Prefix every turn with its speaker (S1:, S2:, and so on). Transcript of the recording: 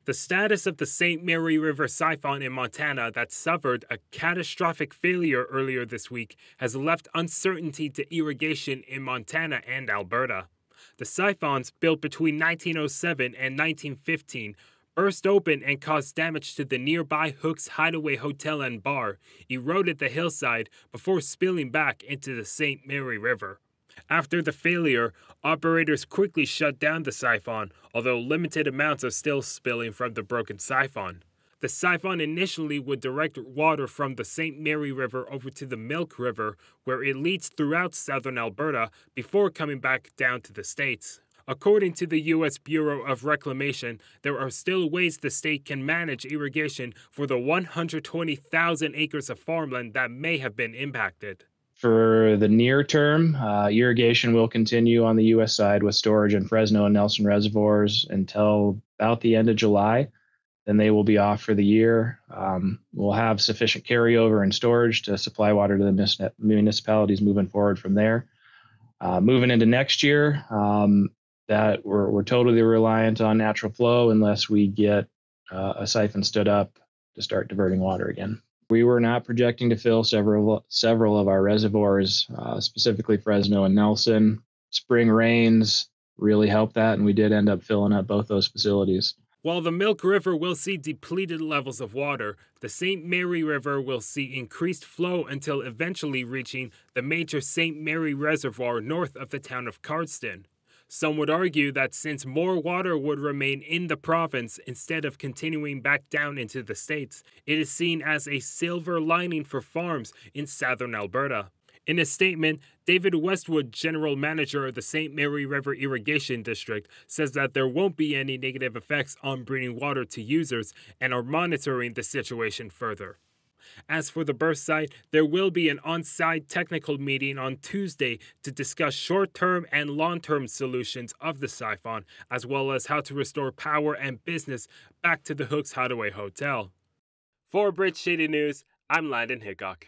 S1: The status of the St. Mary River Siphon in Montana that suffered a catastrophic failure earlier this week has left uncertainty to irrigation in Montana and Alberta. The siphons, built between 1907 and 1915, burst open and caused damage to the nearby Hooks Hideaway Hotel and Bar, eroded the hillside before spilling back into the St. Mary River. After the failure, operators quickly shut down the siphon, although limited amounts are still spilling from the broken siphon. The siphon initially would direct water from the St. Mary River over to the Milk River, where it leads throughout southern Alberta before coming back down to the States. According to the U.S. Bureau of Reclamation, there are still ways the state can manage irrigation for the 120,000 acres of farmland that may have been impacted.
S2: For the near term, irrigation will continue on the U.S. side with storage in Fresno and Nelson reservoirs until about the end of July. Then they will be off for the year. We'll have sufficient carryover and storage to supply water to the municipalities moving forward from there. Moving into next year, that we're totally reliant on natural flow unless we get a siphon stood up to start diverting water again. We were not projecting to fill several of our reservoirs, specifically Fresno and Nelson. Spring rains really helped that, and we did end up filling up both those facilities.
S1: While the Milk River will see depleted levels of water, the St. Mary River will see increased flow until eventually reaching the major St. Mary Reservoir north of the town of Cardston. Some would argue that since more water would remain in the province instead of continuing back down into the States, it is seen as a silver lining for farms in southern Alberta. In a statement, David Westwood, general manager of the St. Mary River Irrigation District, says that there won't be any negative effects on bringing water to users and are monitoring the situation further. As for the burst site, there will be an on-site technical meeting on Tuesday to discuss short-term and long-term solutions of the siphon, as well as how to restore power and business back to the Hooks Hideaway Hotel. For Bridge City News, I'm Landon Hickok.